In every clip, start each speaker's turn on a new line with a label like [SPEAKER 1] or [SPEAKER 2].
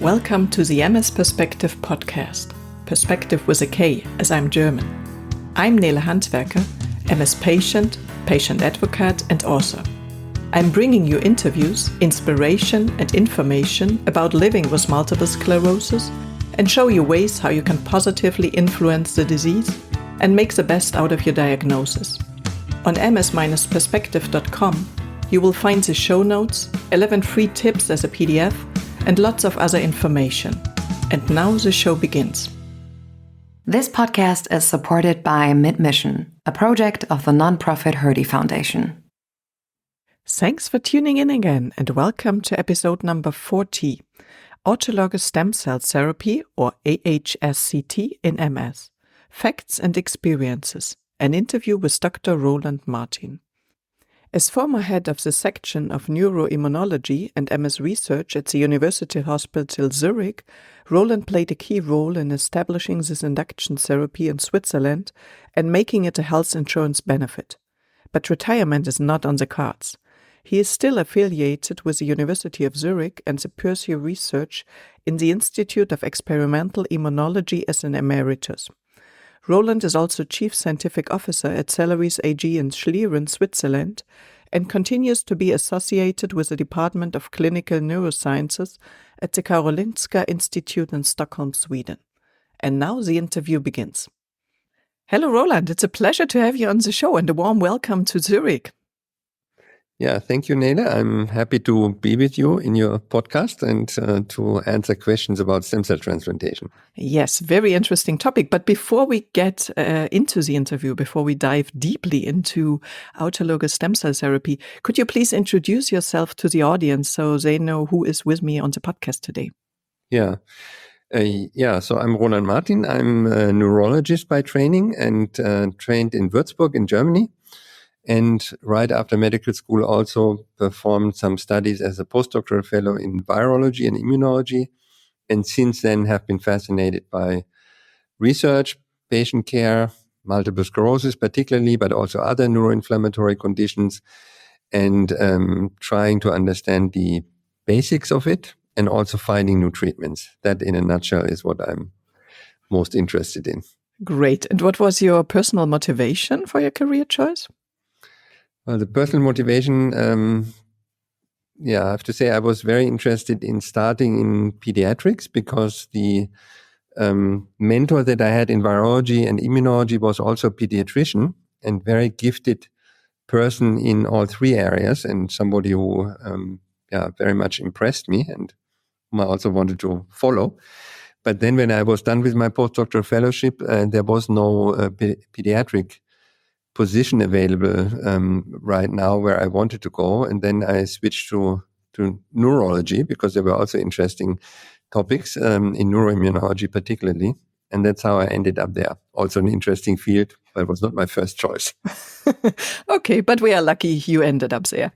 [SPEAKER 1] Welcome to the MS-Perspektive podcast. Perspective with a K, as I'm German. I'm Nele Handwerker, MS patient, patient advocate and author. I'm bringing you interviews, inspiration and information about living with multiple sclerosis and show you ways how you can positively influence the disease and make the best out of your diagnosis. On ms-perspektive.com, you will find the show notes, 11 free tips as a PDF, and lots of other information. And now the show begins.
[SPEAKER 2] This podcast is supported by Mid-Mission, a project of the nonprofit Hertie Foundation.
[SPEAKER 1] Thanks for tuning in again and welcome to episode number 40, Autologous Stem Cell Therapy or aHSCT in MS, Facts and Experiences, an interview with Dr. Roland Martin. As former head of the section of neuroimmunology and MS research at the University Hospital Zurich, Roland played a key role in establishing this induction therapy in Switzerland and making it a health insurance benefit. But retirement is not on the cards. He is still affiliated with the University of Zurich and pursues research in the Institute of Experimental Immunology as an emeritus. Roland is also Chief Scientific Officer at Sclerosis AG in Schlieren, Switzerland, and continues to be associated with the Department of Clinical Neurosciences at the Karolinska Institute in Stockholm, Sweden. And now the interview begins. Hello, Roland. It's a pleasure to have you on the show and a warm welcome to Zurich.
[SPEAKER 3] Yeah, thank you, Nele. I'm happy to be with you in your podcast and to answer questions about stem cell transplantation.
[SPEAKER 1] Yes, very interesting topic. But before we get into the interview, before we dive deeply into autologous stem cell therapy, could you please introduce yourself to the audience so they know who is with me on the podcast today?
[SPEAKER 3] Yeah. So I'm Roland Martin. I'm a neurologist by training and trained in Würzburg in Germany. And right after medical school, also performed some studies as a postdoctoral fellow in virology and immunology. And since then have been fascinated by research, patient care, multiple sclerosis particularly, but also other neuroinflammatory conditions, and trying to understand the basics of it and also finding new treatments. That in a nutshell is what I'm most interested in.
[SPEAKER 1] Great. And what was your personal motivation for your career choice?
[SPEAKER 3] Well, the personal motivation, I have to say I was very interested in starting in pediatrics because the mentor that I had in virology and immunology was also a pediatrician and very gifted person in all three areas and somebody who very much impressed me and whom I also wanted to follow. But then when I was done with my postdoctoral fellowship, there was no pediatric position available right now where I wanted to go. And then I switched to neurology because there were also interesting topics in neuroimmunology particularly. And that's how I ended up there. Also an interesting field, but it was not my first choice.
[SPEAKER 1] Okay, but we are lucky you ended up there.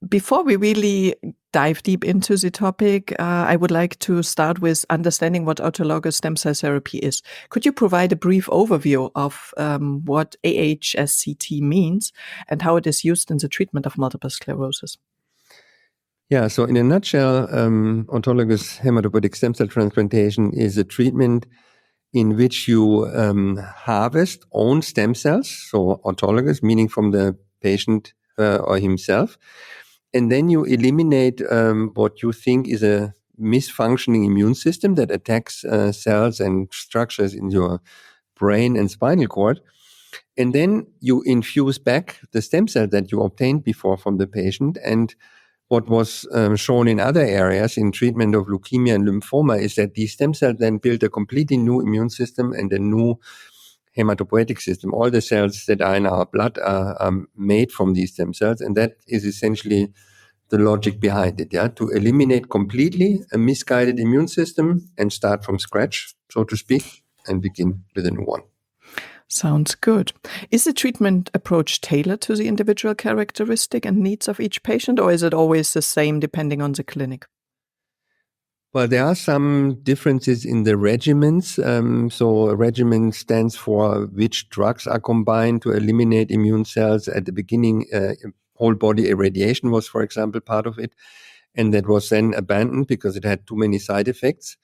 [SPEAKER 1] Before we really dive deep into the topic, I would like to start with understanding what autologous stem cell therapy is. Could you provide a brief overview of what aHSCT means and how it is used in the treatment of multiple sclerosis?
[SPEAKER 3] Yeah, so in a nutshell, autologous hematopoietic stem cell transplantation is a treatment in which you harvest own stem cells, so autologous, meaning from the patient or himself, and then you eliminate what you think is a misfunctioning immune system that attacks cells and structures in your brain and spinal cord, and then you infuse back the stem cell that you obtained before from the patient. And what was shown in other areas in treatment of leukemia and lymphoma is that these stem cells then build a completely new immune system and a new hematopoietic system. All the cells that are in our blood are made from these stem cells, and that is essentially the logic behind it, to eliminate completely a misguided immune system and start from scratch, so to speak, and begin with a new one.
[SPEAKER 1] Sounds good. Is the treatment approach tailored to the individual characteristic and needs of each patient, or is it always the same depending on the clinic?
[SPEAKER 3] Well, there are some differences in the regimens. So a regimen stands for which drugs are combined to eliminate immune cells. At the beginning, whole body irradiation was, for example, part of it. and that was then abandoned because it had too many side effects.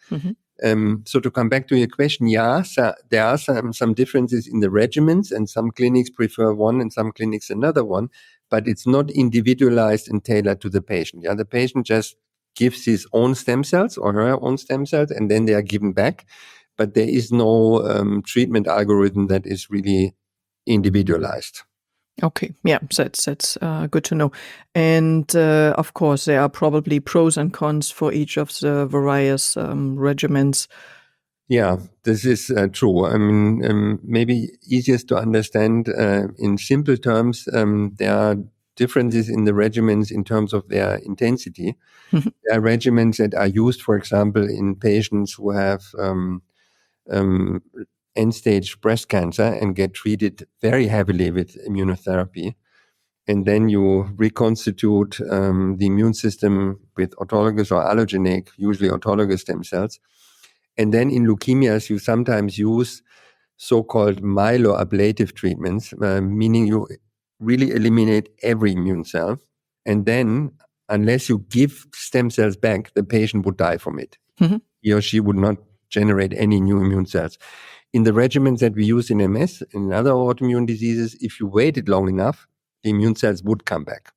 [SPEAKER 3] So to come back to your question, so there are some differences in the regimens, and some clinics prefer one and some clinics another one, but it's not individualized and tailored to the patient. The patient just gives his own stem cells or her own stem cells, and then they are given back. But there is no treatment algorithm that is really individualized.
[SPEAKER 1] Okay, yeah, that's good to know. And of course, there are probably pros and cons for each of the various regimens.
[SPEAKER 3] Yeah, this is true. I mean, maybe easiest to understand in simple terms, there are differences in the regimens in terms of their intensity. There are regimens that are used, for example, in patients who have end-stage breast cancer and get treated very heavily with immunotherapy. And then you reconstitute the immune system with autologous or allogeneic, usually autologous stem cells. And then in leukemias, you sometimes use so-called myeloablative treatments, meaning you really eliminate every immune cell. And then, unless you give stem cells back, the patient would die from it. He or she would not generate any new immune cells. In the regimens that we use in MS and other autoimmune diseases, if you waited long enough, the immune cells would come back.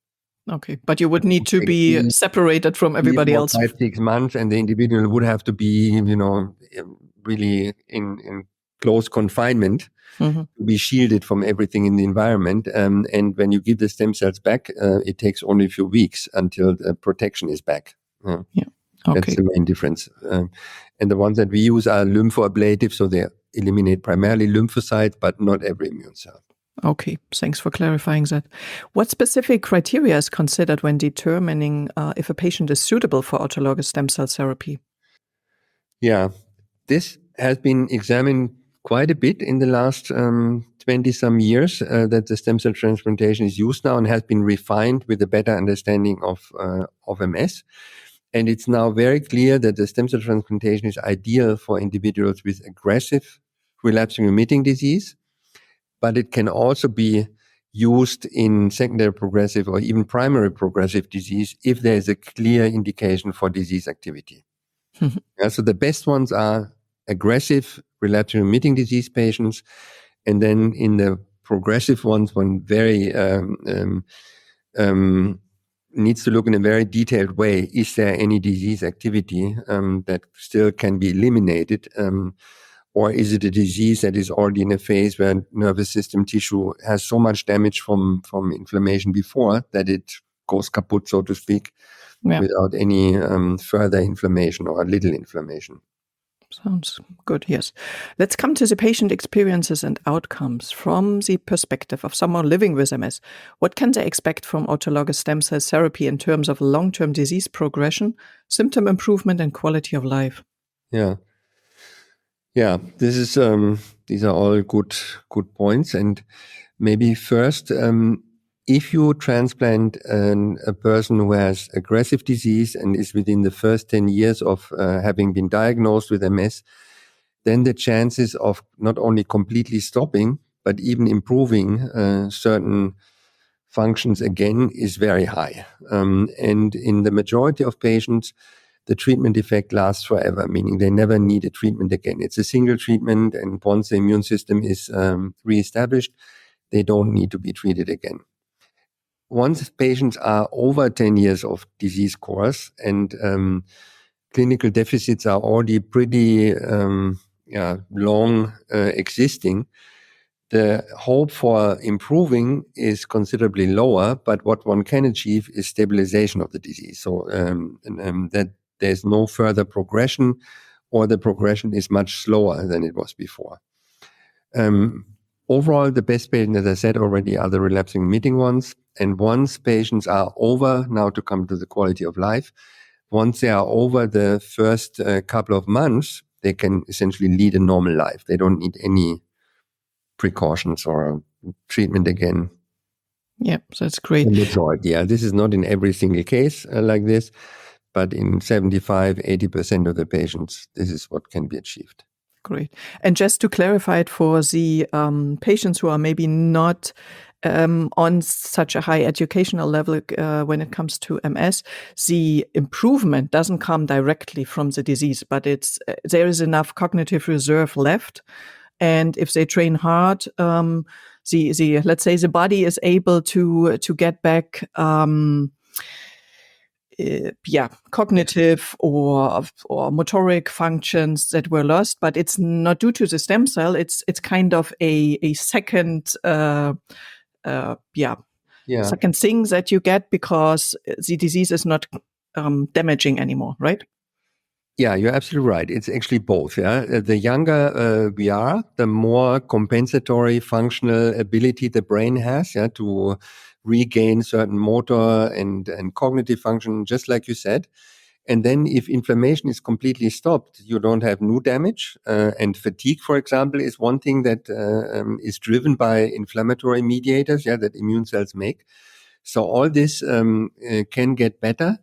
[SPEAKER 1] Okay, but you would need to be separated from everybody else.
[SPEAKER 3] 5-6 months, and the individual would have to be, really in close confinement to be shielded from everything in the environment. And when you give the stem cells back, it takes only a few weeks until the protection is back.
[SPEAKER 1] Yeah. Okay.
[SPEAKER 3] That's the main difference. And the ones that we use are lymphoablative, so they eliminate primarily lymphocytes, but not every immune cell.
[SPEAKER 1] Okay, thanks for clarifying that. What specific criteria is considered when determining if a patient is suitable for autologous stem cell therapy?
[SPEAKER 3] Yeah, this has been examined quite a bit in the last 20-some years that the stem cell transplantation is used now and has been refined with a better understanding of MS. And it's now very clear that the stem cell transplantation is ideal for individuals with aggressive relapsing remitting disease, but it can also be used in secondary progressive or even primary progressive disease if there is a clear indication for disease activity. So the best ones are aggressive relapsing remitting disease patients, and then in the progressive ones, one very needs to look in a very detailed way. Is there any disease activity that still can be eliminated? Or is it a disease that is already in a phase where nervous system tissue has so much damage from inflammation before that it goes kaput, so to speak, without any further inflammation or little inflammation?
[SPEAKER 1] Sounds good, yes. Let's come to the patient experiences and outcomes from the perspective of someone living with MS. What can they expect from autologous stem cell therapy in terms of long-term disease progression, symptom improvement, and quality of life?
[SPEAKER 3] Yeah, this is these are all good points. And maybe first, if you transplant a person who has aggressive disease and is within the first 10 years of having been diagnosed with MS, then the chances of not only completely stopping, but even improving certain functions again is very high. And in the majority of patients, the treatment effect lasts forever, meaning they never need a treatment again. It's a single treatment, and once the immune system is reestablished, they don't need to be treated again. Once patients are over 10 years of disease course and clinical deficits are already pretty long existing, the hope for improving is considerably lower, but what one can achieve is stabilization of the disease. So that there's no further progression, or the progression is much slower than it was before. Overall, the best patients, as I said already, are the relapsing remitting ones. And once patients are over, now to come to the quality of life, once they are over the first couple of months, they can essentially lead a normal life. They don't need any precautions or treatment again.
[SPEAKER 1] Yeah, that's great.
[SPEAKER 3] Yeah, this is not in every single case like this, but in 75-80% of the patients, this is what can be achieved.
[SPEAKER 1] Great. And just to clarify it for the patients who are maybe not on such a high educational level when it comes to MS, the improvement doesn't come directly from the disease, but there is enough cognitive reserve left. And if they train hard, let's say the body is able to get back cognitive or motoric functions that were lost, but it's not due to the stem cell. It's kind of a second second thing that you get because the disease is not damaging anymore, right?
[SPEAKER 3] Yeah, you're absolutely right. It's actually both. Yeah, the younger we are, the more compensatory functional ability the brain has. Yeah, to regain certain motor and cognitive function, just like you said. And then if inflammation is completely stopped, you don't have new damage. And fatigue, for example, is one thing that is driven by inflammatory mediators, that immune cells make. So all this can get better.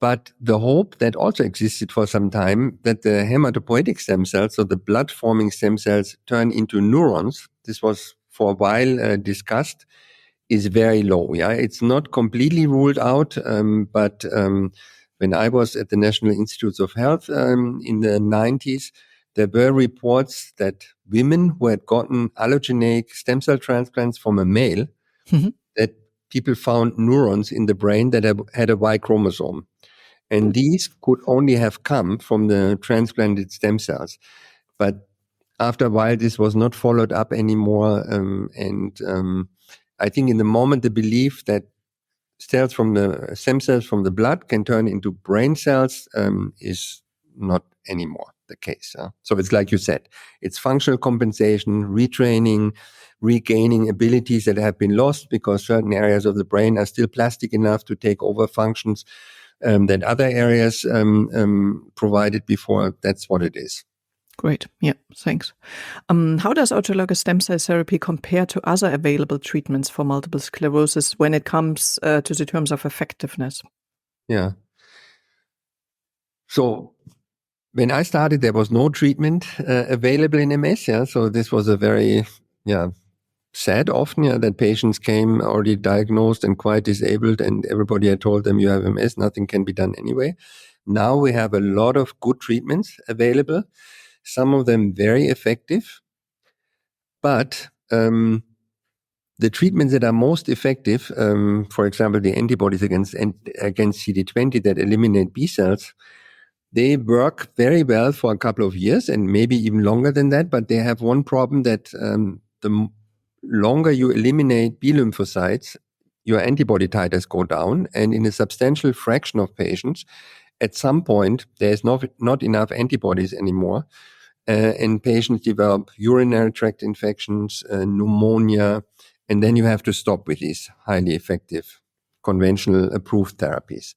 [SPEAKER 3] But the hope that also existed for some time that the hematopoietic stem cells, so the blood-forming stem cells, turn into neurons, this was for a while discussed, is very low. Yeah, it's not completely ruled out, but when I was at the National Institutes of Health in the 90s, there were reports that women who had gotten allogeneic stem cell transplants from a male, that people found neurons in the brain that had a Y chromosome. And these could only have come from the transplanted stem cells. But after a while, this was not followed up anymore. I think in the moment, the belief that stem cells from the blood can turn into brain cells is not anymore the case. So it's like you said, it's functional compensation, retraining, regaining abilities that have been lost because certain areas of the brain are still plastic enough to take over functions that other areas provided before. That's what it is.
[SPEAKER 1] Great. Yeah, thanks. How does autologous stem cell therapy compare to other available treatments for multiple sclerosis when it comes to the terms of effectiveness?
[SPEAKER 3] Yeah. So when I started, there was no treatment available in MS. Yeah. So this was a very sad often that patients came already diagnosed and quite disabled, and everybody had told them you have MS, nothing can be done anyway. Now we have a lot of good treatments available, some of them very effective, but the treatments that are most effective, for example, the antibodies against CD20 that eliminate B cells, they work very well for a couple of years and maybe even longer than that, but they have one problem that the longer you eliminate B lymphocytes, your antibody titers go down, and in a substantial fraction of patients, at some point, there's not enough antibodies anymore, and patients develop urinary tract infections, pneumonia, and then you have to stop with these highly effective conventional approved therapies.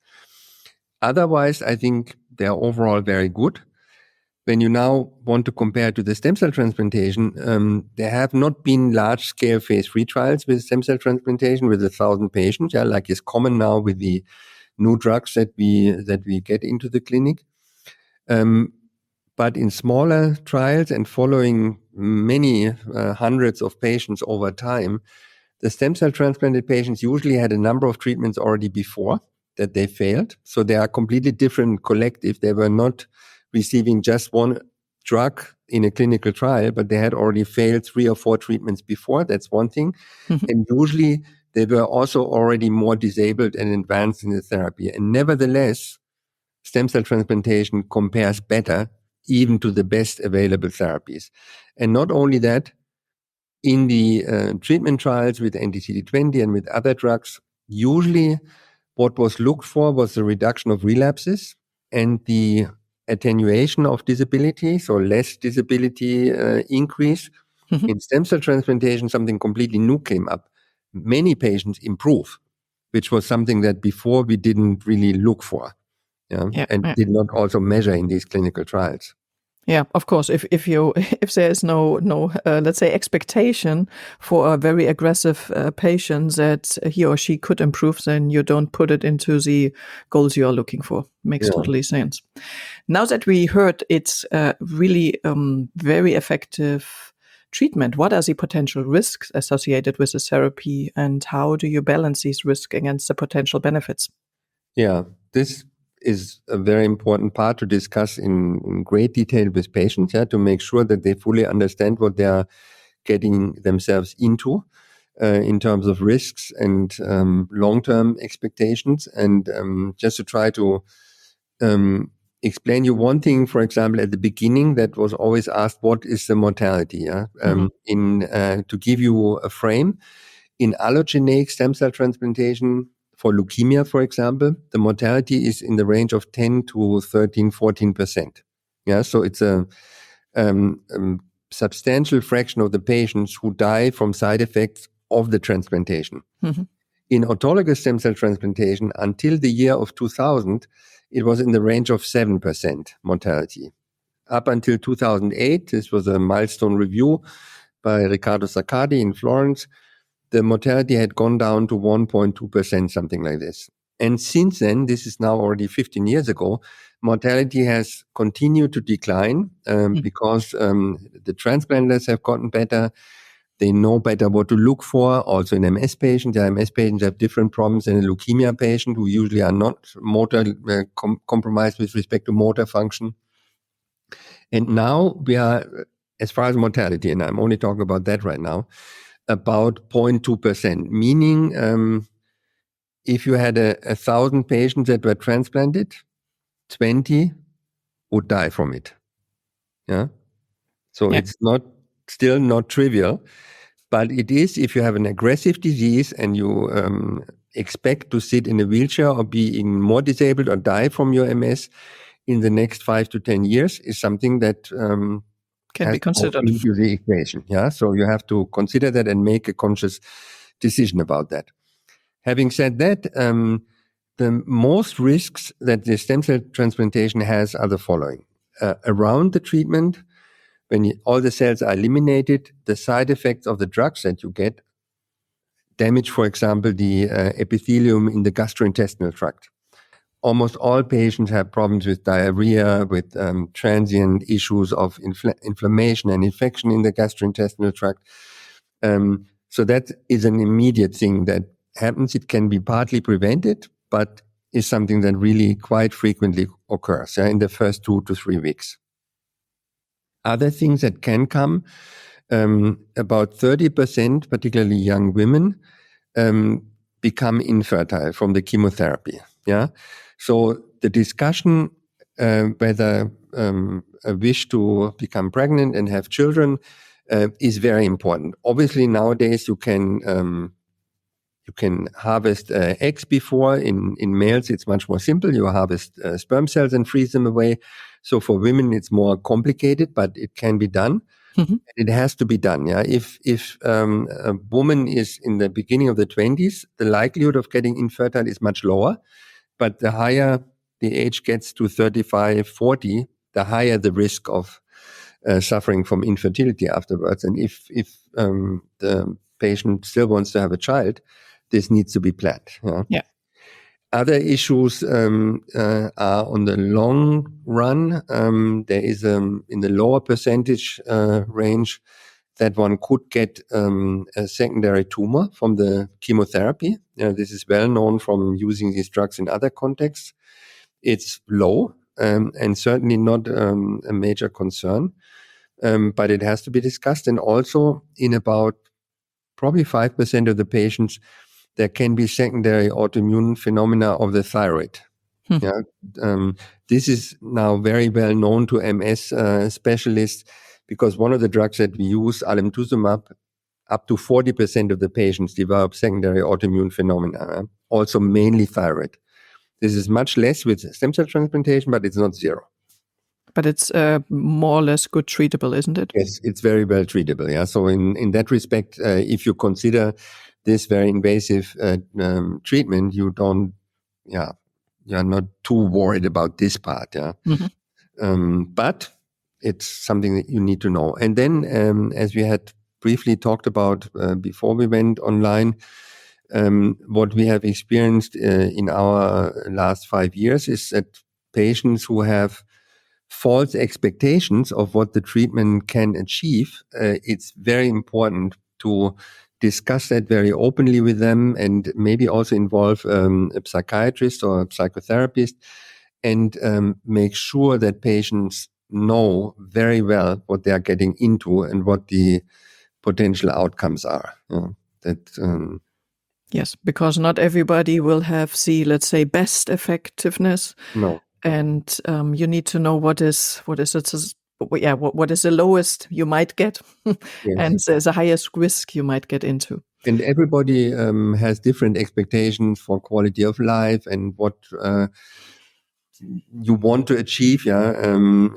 [SPEAKER 3] Otherwise, I think they're overall very good. When you now want to compare to the stem cell transplantation, there have not been large-scale phase 3 trials with stem cell transplantation with 1,000 patients, like is common now with the new drugs that we get into the clinic. But in smaller trials and following many hundreds of patients over time, the stem cell transplanted patients usually had a number of treatments already before that they failed. So they are completely different collective. They were not receiving just one drug in a clinical trial, but they had already failed 3 or 4 treatments before. That's one thing. And usually they were also already more disabled and advanced in the therapy. And nevertheless, stem cell transplantation compares better even to the best available therapies. And not only that, in the treatment trials with anti-CD20 and with other drugs, usually what was looked for was the reduction of relapses and the attenuation of disability, so less disability increase. In stem cell transplantation, something completely new came up. Many patients improve, which was something that before we didn't really look for, and did not also measure in these clinical trials.
[SPEAKER 1] Yeah, of course. If there is no let's say expectation for a very aggressive patient that he or she could improve, then you don't put it into the goals you are looking for. Makes totally sense. Now that we heard it's really very effective treatment, what are the potential risks associated with the therapy, and how do you balance these risks against the potential benefits?
[SPEAKER 3] Yeah, this is a very important part to discuss in great detail with patients, to make sure that they fully understand what they are getting themselves into in terms of risks and long-term expectations. And just to try to explain you one thing, for example, at the beginning that was always asked, what is the mortality? To give you a frame, in allogeneic stem cell transplantation for leukemia, for example, the mortality is in the range of 10 to 13, 14%. Yeah, so it's a substantial fraction of the patients who die from side effects of the transplantation.
[SPEAKER 1] Mm-hmm.
[SPEAKER 3] In autologous stem cell transplantation, until the year of 2000, it was in the range of 7% mortality. Up until 2008, this was a milestone review by Riccardo Saccardi in Florence, the mortality had gone down to 1.2%, something like this. And since then, this is now already 15 years ago, mortality has continued to decline because the transplanters have gotten better. They know better what to look for. Also in MS patients, MS patients have different problems than a leukemia patient who usually are not motor compromised with respect to motor function. And now we are, as far as mortality, and I'm only talking about that right now, about 0.2%, meaning if you had 1,000 patients that were transplanted, 20 would die from it. Yeah. So it's still not trivial, but it is if you have an aggressive disease and you expect to sit in a wheelchair or be even more disabled or die from your MS in the next 5 to 10 years is something that
[SPEAKER 1] can be considered
[SPEAKER 3] into the equation. Yeah. So you have to consider that and make a conscious decision about that. Having said that, the most risks that the stem cell transplantation has are the following. Around the treatment, when all the cells are eliminated, the side effects of the drugs that you get damage, for example, the epithelium in the gastrointestinal tract. Almost all patients have problems with diarrhea, with transient issues of inflammation and infection in the gastrointestinal tract. So that is an immediate thing that happens. It can be partly prevented, but is something that really quite frequently occurs in the first 2 to 3 weeks. Other things that can come, about 30%, particularly young women, become infertile from the chemotherapy. Yeah. So the discussion whether a wish to become pregnant and have children is very important. Obviously, nowadays you can harvest eggs before. In males, it's much more simple. You harvest sperm cells and freeze them away. So for women, it's more complicated, but it can be done. Mm-hmm. It has to be done. Yeah. If a woman is in the beginning of the 20s, the likelihood of getting infertile is much lower. But the higher the age gets to 35, 40, the higher the risk of suffering from infertility afterwards. And if the patient still wants to have a child, this needs to be planned. Yeah. Other issues are on the long run. There is in the lower percentage range that one could get a secondary tumor from the chemotherapy. This is well known from using these drugs in other contexts. It's low and certainly not a major concern, but it has to be discussed. And also in about probably 5% of the patients, there can be secondary autoimmune phenomena of the thyroid. Yeah, this is now very well known to MS specialists because one of the drugs that we use, alemtuzumab, up to 40% of the patients develop secondary autoimmune phenomena, also mainly thyroid. This is much less with stem cell transplantation, but it's not zero.
[SPEAKER 1] But it's more or less good treatable, isn't it?
[SPEAKER 3] Yes, it's very well treatable. Yeah. So in that respect, if you consider this very invasive treatment, you're not too worried about this part. Yeah. Mm-hmm. But it's something that you need to know. And then, as we had briefly talked about before we went online, what we have experienced in our last 5 years is that patients who have false expectations of what the treatment can achieve, it's very important to discuss that very openly with them, and maybe also involve a psychiatrist or a psychotherapist, and make sure that patients know very well what they are getting into and what the potential outcomes are.
[SPEAKER 1] Yes, because not everybody will have let's say, best effectiveness.
[SPEAKER 3] No.
[SPEAKER 1] And you need to know what is the lowest you might get,
[SPEAKER 3] Yes.
[SPEAKER 1] and the highest risk you might get into.
[SPEAKER 3] And everybody has different expectations for quality of life and what you want to achieve, and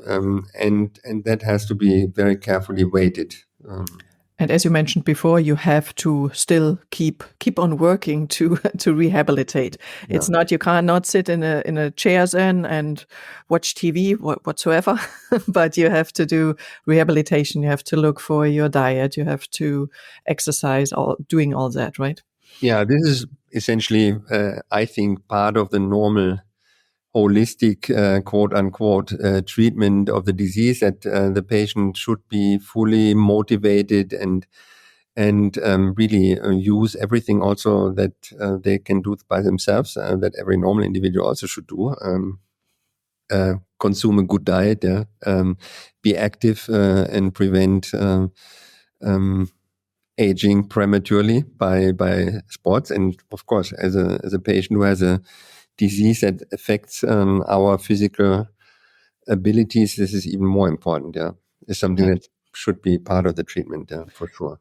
[SPEAKER 3] that has to be very carefully weighted.
[SPEAKER 1] And as you mentioned before, you have to still keep on working to rehabilitate.
[SPEAKER 3] Yeah.
[SPEAKER 1] It's not, you cannot sit in a chair then and watch TV whatsoever, but you have to do rehabilitation. You have to look for your diet. You have to exercise, doing all that, right?
[SPEAKER 3] Yeah, this is essentially, I think, part of the normal holistic, quote unquote, treatment of the disease, that the patient should be fully motivated and really use everything also that they can do by themselves, that every normal individual also should do. Consume a good diet, be active, and prevent aging prematurely by sports. And of course, as a patient who has a disease that affects our physical abilities, this is even more important. It's something that should be part of the treatment, for sure.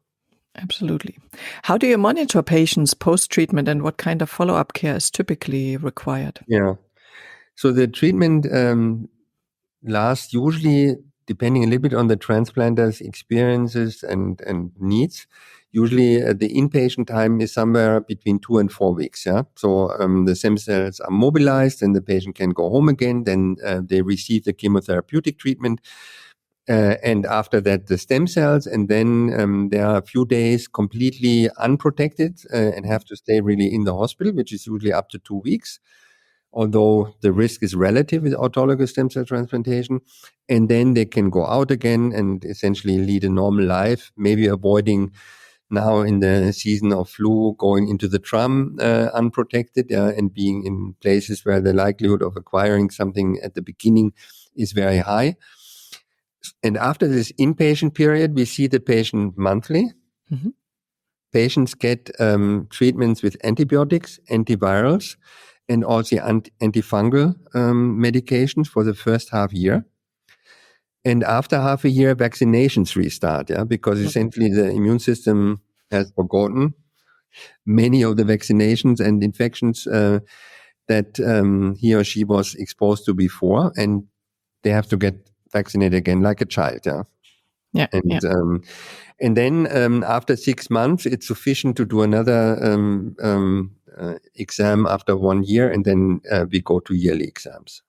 [SPEAKER 1] Absolutely. How do you monitor patients post-treatment, and what kind of follow-up care is typically required?
[SPEAKER 3] Yeah. So the treatment lasts usually, depending a little bit on the transplanter's experiences and needs. Usually the inpatient time is somewhere between 2 and 4 weeks. So the stem cells are mobilized and the patient can go home again. Then they receive the chemotherapeutic treatment. And after that, the stem cells. And then there are a few days completely unprotected and have to stay really in the hospital, which is usually up to 2 weeks, although the risk is relative with autologous stem cell transplantation. And then they can go out again and essentially lead a normal life, maybe avoiding, now in the season of flu, going into the tram unprotected, and being in places where the likelihood of acquiring something at the beginning is very high. And after this inpatient period, we see the patient monthly. Mm-hmm. Patients get treatments with antibiotics, antivirals, and also antifungal medications for the first half year. And after half a year, vaccinations restart, because essentially the immune system has forgotten many of the vaccinations and infections that he or she was exposed to before, and they have to get vaccinated again like a child, And then after 6 months, it's sufficient to do another exam after 1 year, and then we go to yearly exams.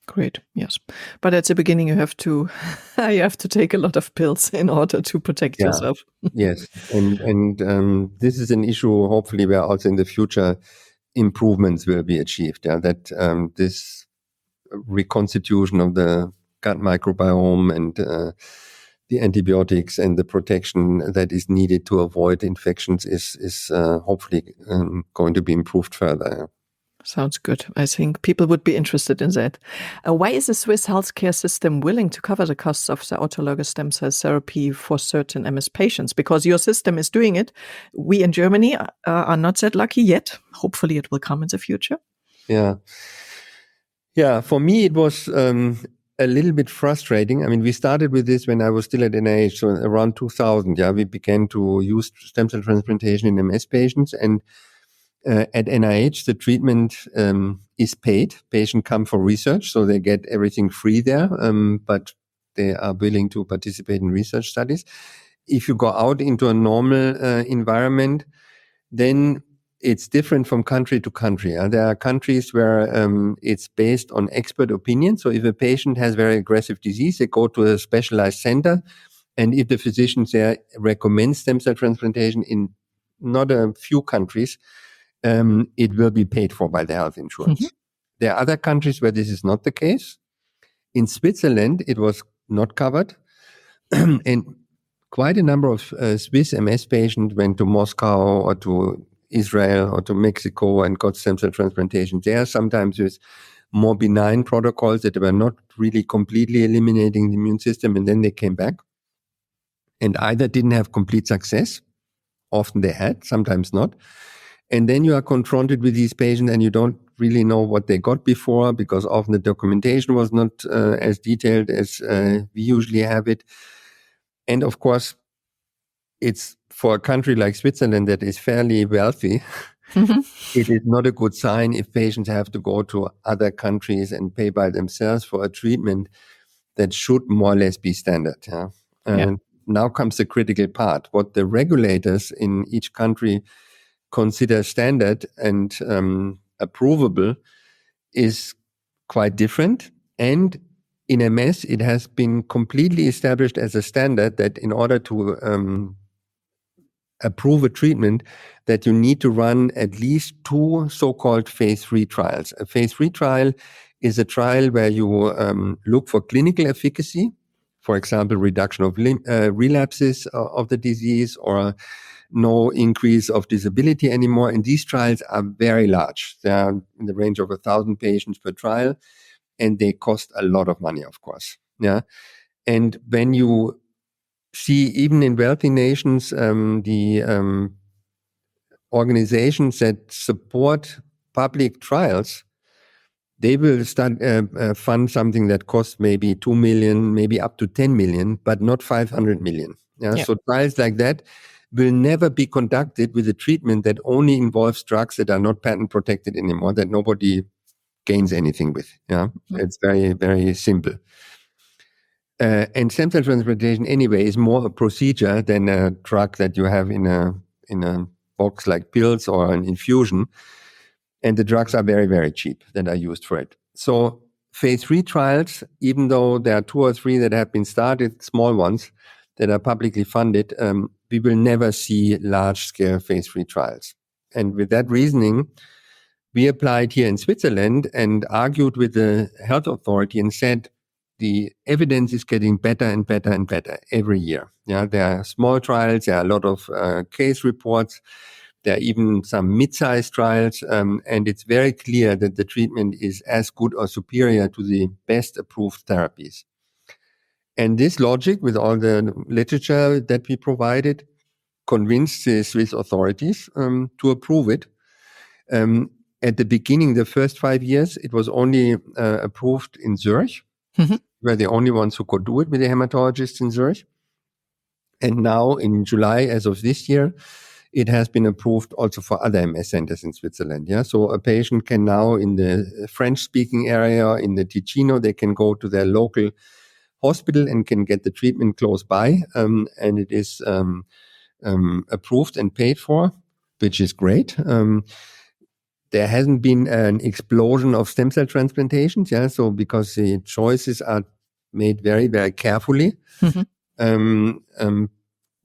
[SPEAKER 1] Great, yes. But at the beginning, you have to take a lot of pills in order to protect yourself.
[SPEAKER 3] Yes, and this is an issue, hopefully, where also in the future improvements will be achieved. That this reconstitution of the gut microbiome and the antibiotics and the protection that is needed to avoid infections is hopefully going to be improved further.
[SPEAKER 1] Sounds good. I think people would be interested in that. Why is the Swiss healthcare system willing to cover the costs of the autologous stem cell therapy for certain MS patients? Because your system is doing it. We in Germany are not that lucky yet. Hopefully it will come in the future.
[SPEAKER 3] Yeah, for me it was a little bit frustrating. I mean, we started with this when I was still at NIH, so around 2000. We began to use stem cell transplantation in MS patients, and at NIH, the treatment is paid. Patients come for research, so they get everything free there, but they are willing to participate in research studies. If you go out into a normal environment, then it's different from country to country. There are countries where it's based on expert opinion. So if a patient has very aggressive disease, they go to a specialized center. And if the physician there recommends stem cell transplantation in not a few countries, it will be paid for by the health insurance. Mm-hmm. There are other countries where this is not the case. In Switzerland, it was not covered. And quite a number of Swiss MS patients went to Moscow or to Israel or to Mexico and got stem cell transplantation there, sometimes with more benign protocols that were not really completely eliminating the immune system, and then they came back and either didn't have complete success, often they had, sometimes not. And then you are confronted with these patients and you don't really know what they got before, because often the documentation was not as detailed as we usually have it. And of course, it's for a country like Switzerland that is fairly wealthy, it is not a good sign if patients have to go to other countries and pay by themselves for a treatment that should more or less be standard. Yeah? And now comes the critical part. What the regulators in each country consider standard and approvable is quite different. And in MS, it has been completely established as a standard that in order to approve a treatment, that you need to run at least 2 so-called phase 3 trials. A phase 3 trial is a trial where you look for clinical efficacy, for example, reduction of relapses of the disease or no increase of disability anymore. And these trials are very large. They are in the range of 1,000 patients per trial, and they cost a lot of money, of course. Yeah. And when you see, even in wealthy nations, the organizations that support public trials, they will fund something that costs maybe 2 million, maybe up to 10 million, but not 500 million. Yeah? So trials like that will never be conducted with a treatment that only involves drugs that are not patent protected anymore, that nobody gains anything with. Yeah, it's very, very simple. And stem cell transplantation anyway is more a procedure than a drug that you have in a box like pills or an infusion. And the drugs are very, very cheap that are used for it. So phase 3 trials, even though there are 2 or 3 that have been started, small ones that are publicly funded, we will never see large-scale phase 3 trials. And with that reasoning, we applied here in Switzerland and argued with the health authority and said, the evidence is getting better and better and better every year. Yeah, there are small trials, there are a lot of case reports, there are even some mid-sized trials, and it's very clear that the treatment is as good or superior to the best approved therapies. And this logic, with all the literature that we provided, convinced the Swiss authorities to approve it. At the beginning, the first 5 years, it was only approved in Zurich. We're the only ones who could do it with the hematologists in Zurich. And now in July, as of this year, it has been approved also for other MS centers in Switzerland. Yeah, so a patient can now, in the French-speaking area, in the Ticino, they can go to their local hospital and can get the treatment close by, and it is approved and paid for, which is great. There hasn't been an explosion of stem cell transplantations, yeah. So because the choices are made very, very carefully,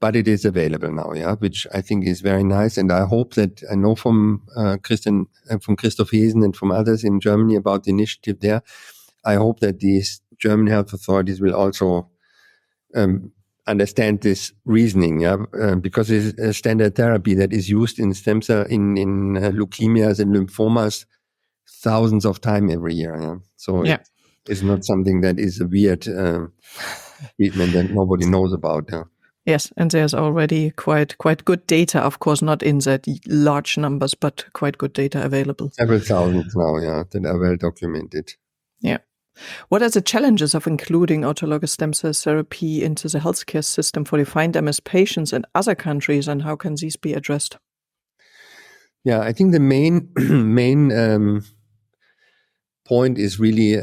[SPEAKER 3] but it is available now, yeah, which I think is very nice. And I hope that I know from Christoph Hesen and from others in Germany about the initiative there. I hope that these German health authorities will also understand this reasoning, yeah, because it's a standard therapy that is used in stem cell in leukemias and lymphomas thousands of times every year. Yeah? So it's not something that is a weird treatment that nobody knows about. Yeah.
[SPEAKER 1] Yes, and there's already quite good data, of course, not in that large numbers, but quite good data available.
[SPEAKER 3] Several thousands now, yeah, that are well documented.
[SPEAKER 1] Yeah. What are the challenges of including autologous stem cell therapy into the healthcare system for defined MS patients in other countries, and how can these be addressed?
[SPEAKER 3] Yeah, I think the main point is really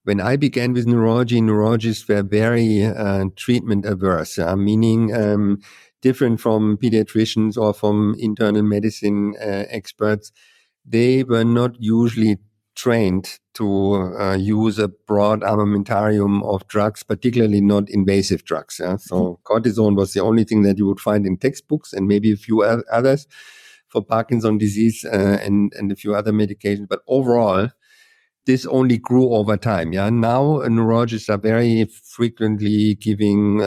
[SPEAKER 3] when I began with neurology, neurologists were very treatment averse, meaning different from pediatricians or from internal medicine experts. They were not usually trained to use a broad armamentarium of drugs, particularly not invasive drugs. Yeah? So cortisone was the only thing that you would find in textbooks, and maybe a few others for Parkinson's disease and a few other medications. But overall, this only grew over time. Yeah, now neurologists are very frequently giving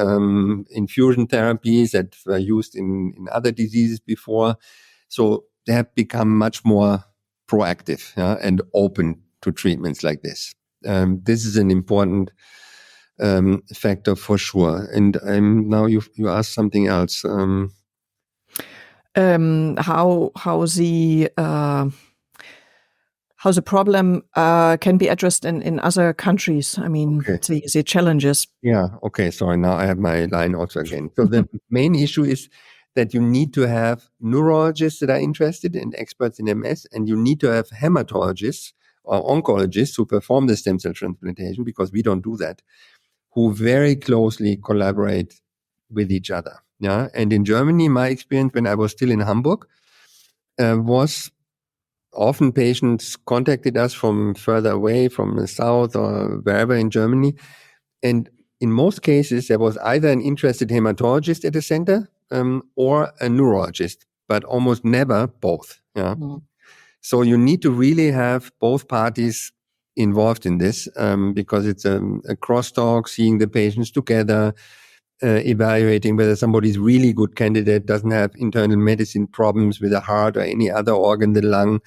[SPEAKER 3] infusion therapies that were used in other diseases before. So they have become much more proactive, yeah, and open to treatments like this. This is an important factor for sure. And now you asked something else.
[SPEAKER 1] How the problem can be addressed in other countries. I mean,
[SPEAKER 3] Okay.
[SPEAKER 1] the challenges.
[SPEAKER 3] Yeah. Okay. Sorry. Now I have my line also again. So the main issue is that you need to have neurologists that are interested and experts in MS, and you need to have hematologists or oncologists who perform the stem cell transplantation, because we don't do that, who very closely collaborate with each other. Yeah. And in Germany, my experience when I was still in Hamburg was often patients contacted us from further away, from the south or wherever in Germany. And in most cases, there was either an interested hematologist at the center or a neurologist, but almost never both. Yeah.
[SPEAKER 1] Mm.
[SPEAKER 3] So you need to really have both parties involved in this because it's a crosstalk, seeing the patients together, evaluating whether somebody's really good candidate, doesn't have internal medicine problems with the heart or any other organ, the lung,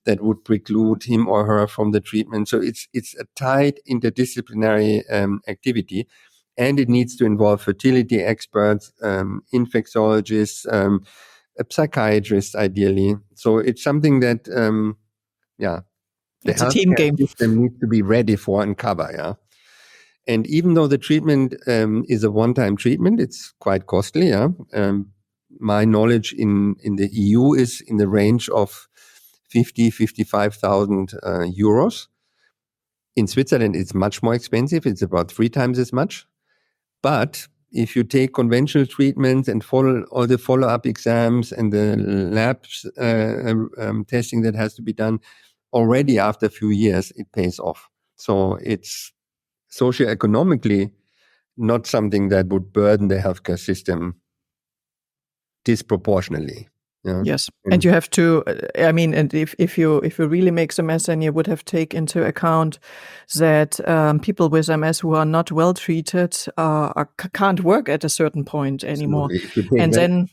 [SPEAKER 3] that would preclude him or her from the treatment. So it's a tight interdisciplinary activity, and it needs to involve fertility experts, infectiologists, a psychiatrist, ideally. So it's something that, the
[SPEAKER 1] It's a team game.
[SPEAKER 3] system needs to be ready for and cover. Yeah. And even though the treatment is a one-time treatment, it's quite costly. Yeah. My knowledge in the EU is in the range of 55,000 euros. In Switzerland, it's much more expensive. It's about 3 times as much. But if you take conventional treatments and follow all the follow-up exams and the labs testing that has to be done, already after a few years, it pays off. So it's socioeconomically not something that would burden the healthcare system disproportionately. Yeah.
[SPEAKER 1] Yes, and you have to. And if you really make MS, then you would have to take into account that people with MS who are not well treated can't work at a certain point anymore, and then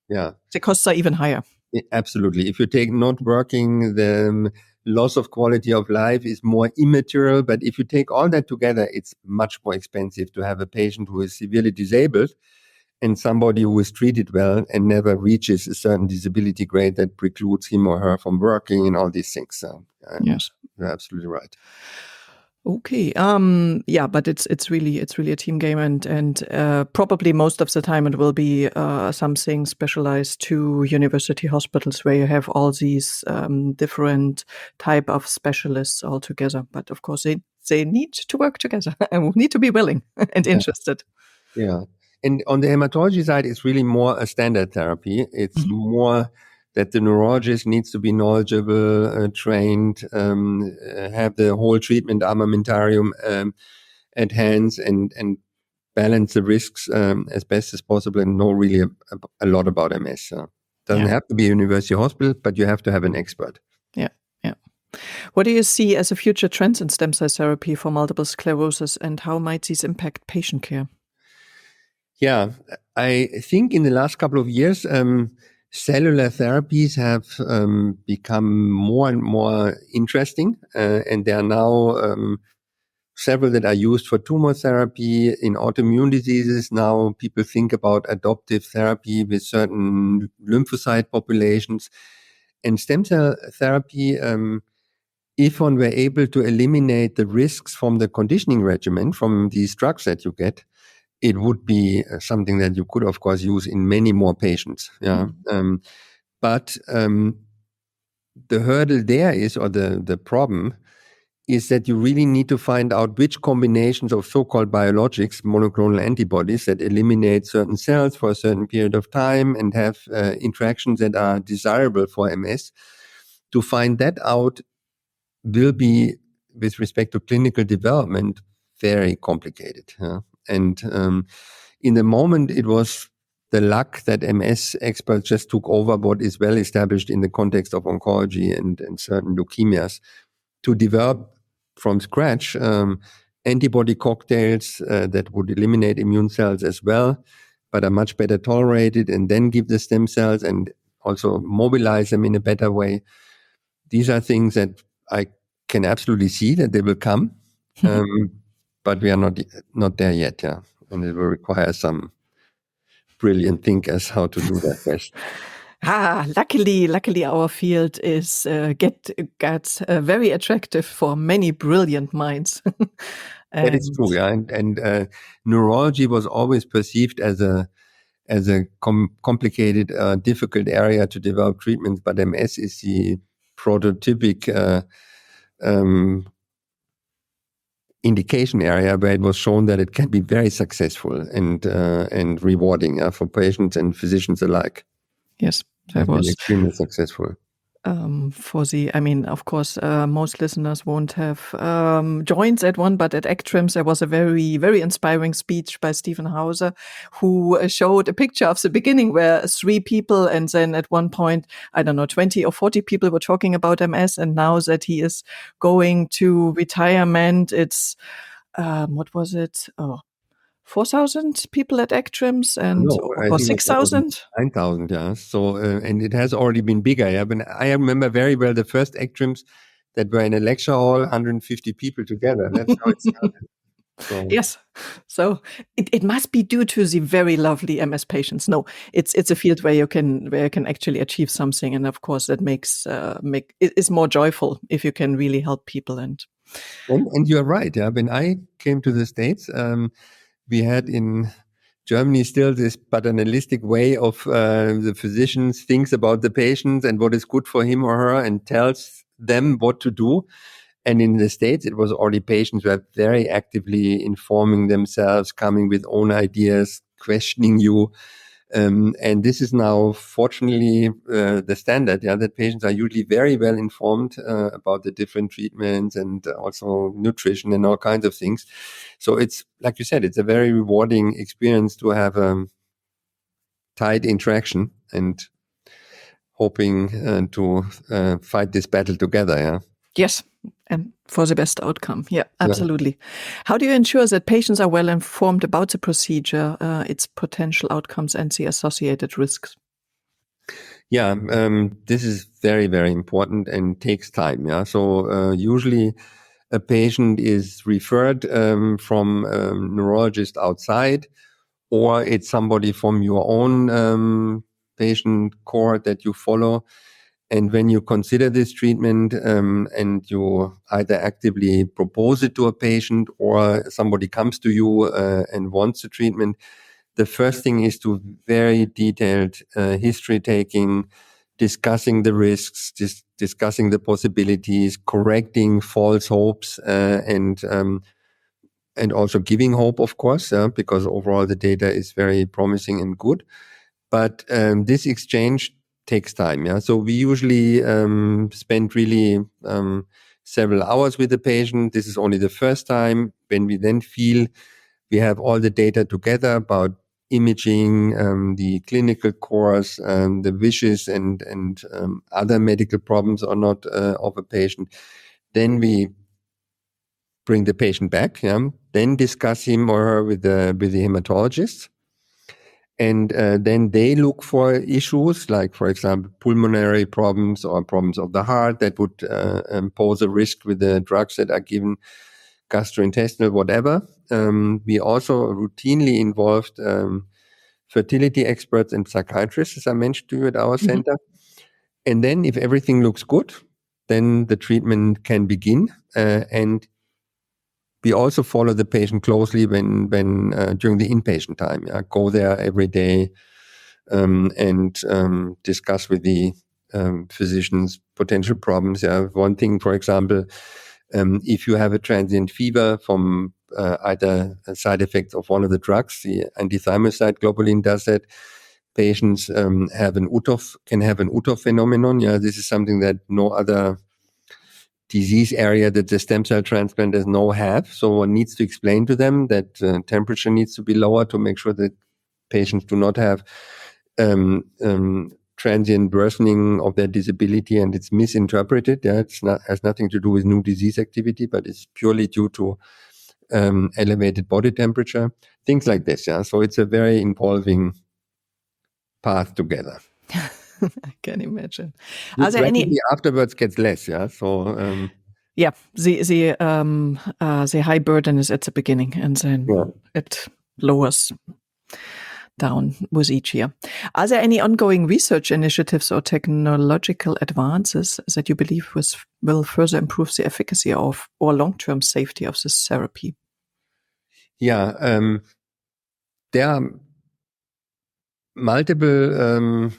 [SPEAKER 1] the costs are even higher.
[SPEAKER 3] Absolutely. If you take not working, the loss of quality of life is more immaterial. But if you take all that together, it's much more expensive to have a patient who is severely disabled and somebody who is treated well and never reaches a certain disability grade that precludes him or her from working and all these things. So,
[SPEAKER 1] yes,
[SPEAKER 3] you're absolutely right.
[SPEAKER 1] Okay. But it's really a team game, and probably most of the time it will be something specialized to university hospitals where you have all these different type of specialists all together. But of course, they need to work together and need to be willing and interested.
[SPEAKER 3] Yeah. And on the hematology side, it's really more a standard therapy. It's more that the neurologist needs to be knowledgeable, trained, have the whole treatment armamentarium at hand, and balance the risks as best as possible, and know really a lot about MS. Doesn't have to be a university hospital, but you have to have an expert.
[SPEAKER 1] Yeah. What do you see as a future trends in stem cell therapy for multiple sclerosis, and how might these impact patient care?
[SPEAKER 3] Yeah, I think in the last couple of years, cellular therapies have become more and more interesting, and there are now several that are used for tumor therapy. In autoimmune diseases, now people think about adoptive therapy with certain lymphocyte populations. And stem cell therapy, if one were able to eliminate the risks from the conditioning regimen, from these drugs that you get, it would be something that you could, of course, use in many more patients. Yeah. But the hurdle there is, or the problem is, that you really need to find out which combinations of so-called biologics, monoclonal antibodies, that eliminate certain cells for a certain period of time and have interactions that are desirable for MS. To find that out will be, with respect to clinical development, very complicated. And in the moment, it was the luck that MS experts just took over what is well established in the context of oncology and certain leukemias to develop from scratch antibody cocktails that would eliminate immune cells as well, but are much better tolerated, and then give the stem cells and also mobilize them in a better way. These are things that I can absolutely see that they will come, but we are not there yet, yeah. And it will require some brilliant thinkers how to do that best.
[SPEAKER 1] Luckily, our field is gets very attractive for many brilliant minds.
[SPEAKER 3] That is true, yeah. And neurology was always perceived as a complicated, difficult area to develop treatments, but MS is the prototypic indication area where it was shown that it can be very successful and rewarding for patients and physicians alike.
[SPEAKER 1] Yes, that was
[SPEAKER 3] extremely successful.
[SPEAKER 1] Of course, most listeners won't have joined that one, but at ACTRIMS there was a very, very inspiring speech by Stephen Hauser, who showed a picture of the beginning where 3 people, and then at one point, 20 or 40 people were talking about MS, and now that he is going to retirement, it's, what was it? 4,000 people at ACTRIMS or 6,000?
[SPEAKER 3] 9,000, yeah. So, and it has already been bigger. Yeah, but I remember very well the first ACTRIMS that were in a lecture hall, 150 people together. That's how it started. So.
[SPEAKER 1] Yes. So it must be due to the very lovely MS patients. No, it's a field where you can actually achieve something, and of course that makes it is more joyful if you can really help people. And
[SPEAKER 3] you're right. Yeah, when I came to the States, we had in Germany still this paternalistic way of the physicians thinks about the patients and what is good for him or her and tells them what to do. And in the States, it was already patients who are very actively informing themselves, coming with own ideas, questioning you. And this is now, fortunately, the standard, yeah, that patients are usually very well informed about the different treatments and also nutrition and all kinds of things. So it's, like you said, it's a very rewarding experience to have a tight interaction and hoping to fight this battle together, yeah.
[SPEAKER 1] Yes, and for the best outcome. Yeah, absolutely. Yeah. How do you ensure that patients are well informed about the procedure, its potential outcomes, and the associated risks?
[SPEAKER 3] Yeah, this is very, very important and takes time. Yeah, so usually a patient is referred from a neurologist outside, or it's somebody from your own patient cohort that you follow. And when you consider this treatment and you either actively propose it to a patient or somebody comes to you and wants the treatment, the first thing is to very detailed history taking, discussing the risks, discussing the possibilities, correcting false hopes, and also giving hope, of course, because overall the data is very promising and good. But this exchange takes time. Yeah, so we usually spend really several hours with the patient. This is only the first time. When we then feel we have all the data together about imaging, the clinical course, the wishes, and other medical problems or not of a patient, then we bring the patient back. Yeah, then discuss him or her with the hematologist. And then they look for issues like, for example, pulmonary problems or problems of the heart that would pose a risk with the drugs that are given, gastrointestinal, whatever. We also routinely involved fertility experts and psychiatrists, as I mentioned to you at our center. And then if everything looks good, then the treatment can begin. And we also follow the patient closely when during the inpatient time. Yeah, go there every day and discuss with the physicians potential problems. Yeah, one thing, for example, if you have a transient fever from either a side effect of one of the drugs, the antithymocyte globulin does that. Patients can have an UTOF phenomenon. Yeah, this is something that no other disease area that the stem cell transplanters have. So one needs to explain to them that temperature needs to be lower to make sure that patients do not have transient worsening of their disability, and it's misinterpreted. Yeah, has nothing to do with new disease activity, but it's purely due to elevated body temperature, things like this. Yeah, so it's a very involving path together.
[SPEAKER 1] I can imagine.
[SPEAKER 3] Which rapidly afterwards gets less. Yeah, so
[SPEAKER 1] yeah, the high burden is at the beginning, and then it lowers down with each year. Are there any ongoing research initiatives or technological advances that you believe will further improve the efficacy of or long-term safety of this therapy?
[SPEAKER 3] Yeah, there are multiple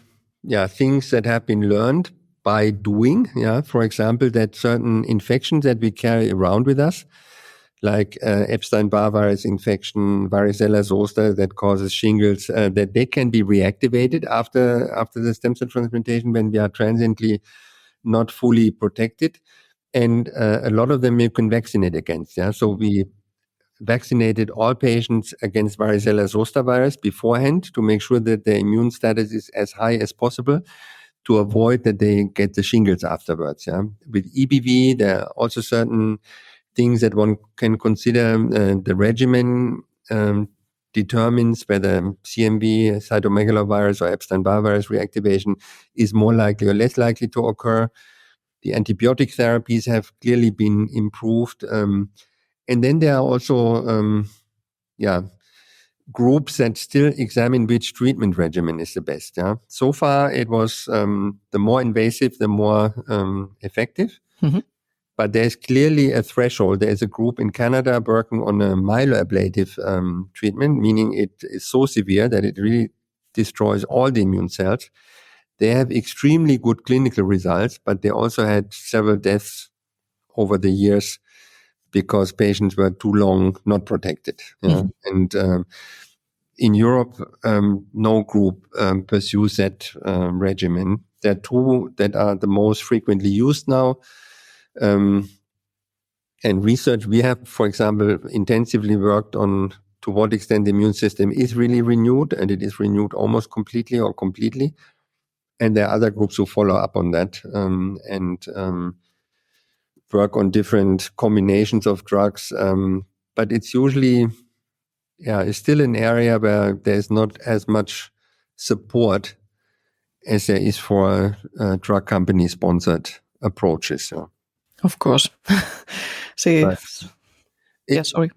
[SPEAKER 3] things that have been learned by doing. Yeah, for example, that certain infections that we carry around with us, like Epstein-Barr virus infection, varicella zoster that causes shingles, that they can be reactivated after the stem cell transplantation when we are transiently not fully protected. And a lot of them you can vaccinate against. Yeah, so we vaccinated all patients against varicella zoster virus beforehand to make sure that their immune status is as high as possible to avoid that they get the shingles afterwards. Yeah, with EBV, there are also certain things that one can consider. The regimen determines whether CMV, cytomegalovirus, or Epstein-Barr virus reactivation is more likely or less likely to occur. The antibiotic therapies have clearly been improved. And then there are also groups that still examine which treatment regimen is the best. Yeah, so far it was the more invasive, the more effective. Mm-hmm. But there's clearly a threshold. There's a group in Canada working on a myeloablative treatment, meaning it is so severe that it really destroys all the immune cells. They have extremely good clinical results, but they also had several deaths over the years because patients were too long not protected. Yeah? Mm-hmm. And in Europe, no group pursues that regimen. There are two that are the most frequently used now. And research, we have, for example, intensively worked on to what extent the immune system is really renewed, and it is renewed almost completely or completely. And there are other groups who follow up on that and work on different combinations of drugs. But it's usually, it's still an area where there's not as much support as there is for drug company-sponsored approaches. So.
[SPEAKER 1] Of course.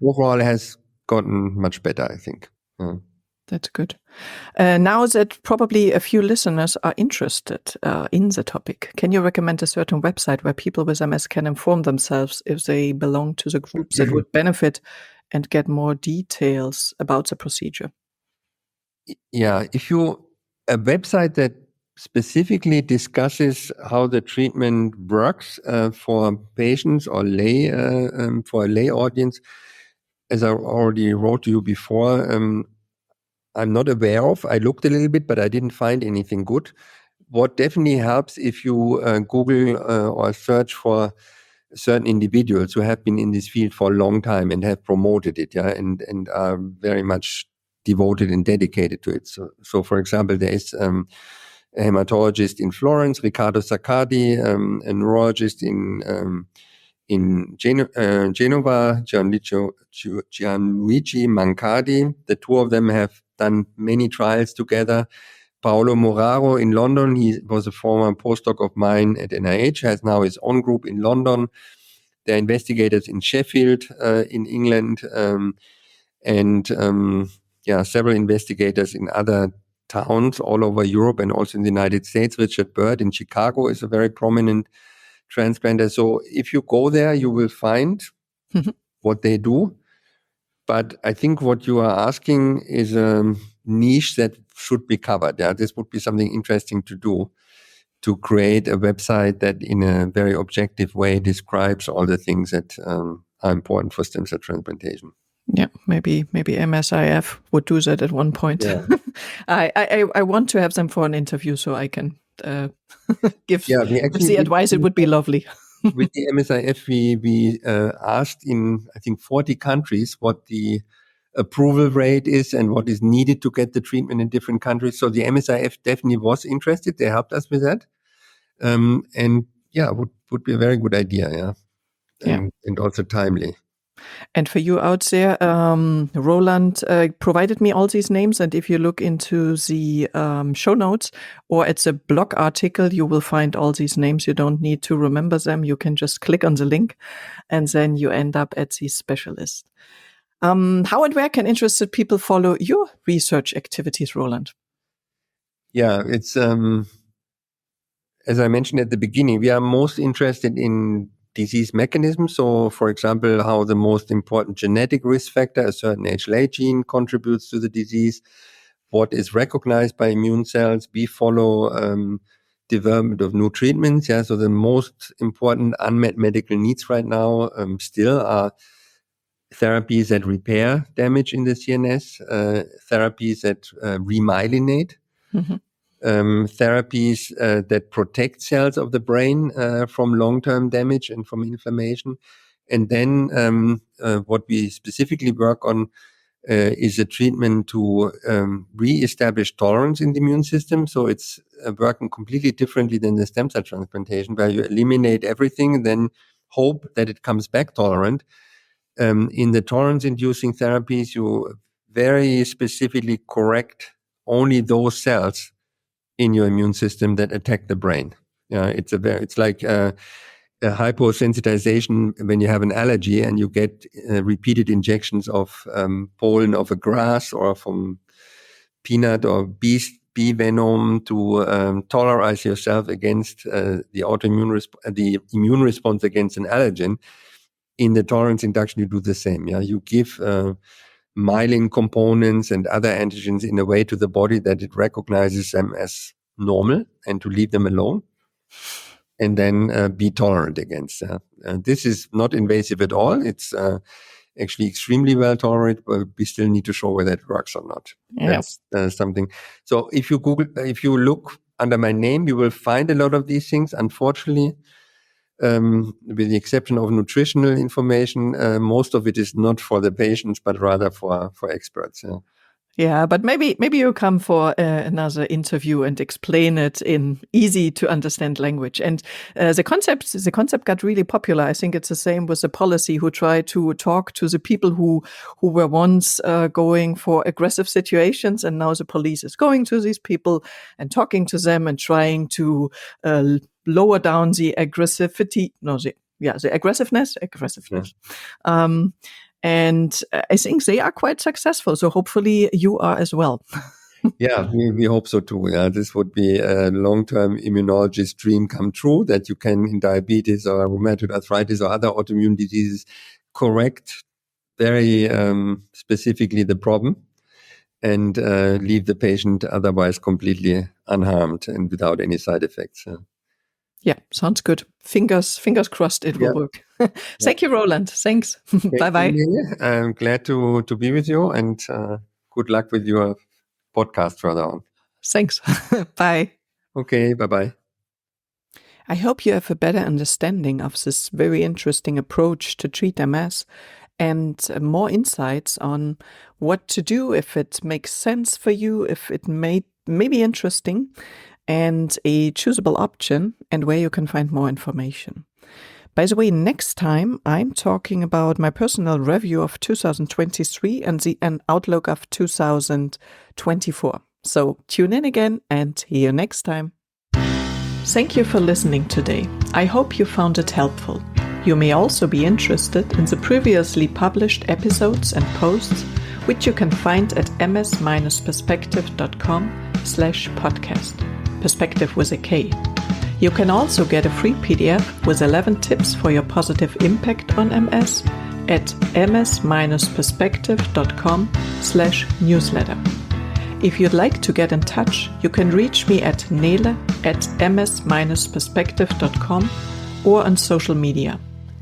[SPEAKER 3] Overall has gotten much better, I think. Yeah.
[SPEAKER 1] That's good. Now that probably a few listeners are interested in the topic, can you recommend a certain website where people with MS can inform themselves if they belong to the groups that would benefit and get more details about the procedure?
[SPEAKER 3] Yeah, a website that specifically discusses how the treatment works for patients or for a lay audience, as I already wrote to you before, I'm not aware of. I looked a little bit, but I didn't find anything good. What definitely helps if you Google or search for certain individuals who have been in this field for a long time and have promoted it, and are very much devoted and dedicated to it. So for example, there is a hematologist in Florence, Riccardo Saccardi, a neurologist in Genova, Gianluigi Mancardi. The two of them have done many trials together. Paolo Moraro in London, he was a former postdoc of mine at NIH, has now his own group in London. There are investigators in Sheffield, in England, several investigators in other towns all over Europe and also in the United States. Richard Bird in Chicago is a very prominent transplanter. So if you go there, you will find what they do. But I think what you are asking is a niche that should be covered. Yeah, this would be something interesting to do, to create a website that in a very objective way describes all the things that are important for stem cell transplantation.
[SPEAKER 1] Yeah, maybe MSIF would do that at one point. Yeah. I want to have them for an interview so I can give the advice. It would be lovely.
[SPEAKER 3] With the MSIF, we asked in, I think, 40 countries what the approval rate is and what is needed to get the treatment in different countries. So the MSIF definitely was interested. They helped us with that. And yeah, would be a very good idea. Yeah. And also timely.
[SPEAKER 1] And for you out there, Roland provided me all these names. And if you look into the show notes or at the blog article, you will find all these names. You don't need to remember them. You can just click on the link and then you end up at the specialist. How and where can interested people follow your research activities, Roland?
[SPEAKER 3] Yeah, it's, as I mentioned at the beginning, we are most interested in disease mechanisms. So, for example, how the most important genetic risk factor, a certain HLA gene, contributes to the disease, what is recognized by immune cells. We follow development of new treatments. Yeah, so the most important unmet medical needs right now still are therapies that repair damage in the CNS, therapies that remyelinate. Mm-hmm. Therapies that protect cells of the brain from long-term damage and from inflammation. And then what we specifically work on is a treatment to re-establish tolerance in the immune system. So it's working completely differently than the stem cell transplantation, where you eliminate everything, then hope that it comes back tolerant. In the tolerance-inducing therapies, you very specifically correct only those cells in your immune system that attack the brain. It's like a hyposensitization when you have an allergy and you get repeated injections of pollen of a grass or from peanut or bee venom to tolerize yourself against the immune response against an allergen. In the tolerance induction, you do the same. Yeah, you give myelin components and other antigens in a way to the body that it recognizes them as normal and to leave them alone, and then be tolerant against that. This is not invasive at all. It's actually extremely well tolerated, but we still need to show whether it works or not.
[SPEAKER 1] Yes.
[SPEAKER 3] That's something. So if you look under my name, you will find a lot of these things. Unfortunately, with the exception of nutritional information, most of it is not for the patients, but rather for experts.
[SPEAKER 1] Yeah, but maybe you come for another interview and explain it in easy to understand language. And the concept got really popular. I think it's the same with the policy, who tried to talk to the people who were once going for aggressive situations, and now the police is going to these people and talking to them and trying to lower down the aggressivity. The aggressiveness. Yeah. And I think they are quite successful. So hopefully you are as well.
[SPEAKER 3] Yeah, we hope so too. Yeah, this would be a long-term immunologist dream come true, that you can, in diabetes or rheumatoid arthritis or other autoimmune diseases, correct very specifically the problem and leave the patient otherwise completely unharmed and without any side effects.
[SPEAKER 1] Yeah, sounds good. Fingers crossed it will work. Thank you, Roland. Thanks. Bye-bye.
[SPEAKER 3] I'm glad to be with you, and good luck with your podcast further on.
[SPEAKER 1] Thanks. Bye.
[SPEAKER 3] Okay, bye-bye.
[SPEAKER 1] I hope you have a better understanding of this very interesting approach to treat MS and more insights on what to do, if it makes sense for you, if it may be interesting, and a choosable option, and where you can find more information. By the way, next time I'm talking about my personal review of 2023 and an outlook of 2024. So tune in again and see you next time. Thank you for listening today. I hope you found it helpful. You may also be interested in the previously published episodes and posts, which you can find at ms-perspektive.com/podcast. Perspektive with a K. You can also get a free PDF with 11 tips for your positive impact on MS at ms-perspektive.com/newsletter. If you'd like to get in touch, you can reach me at nele@ms-perspektive.com or on social media.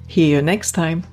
[SPEAKER 1] See you next time.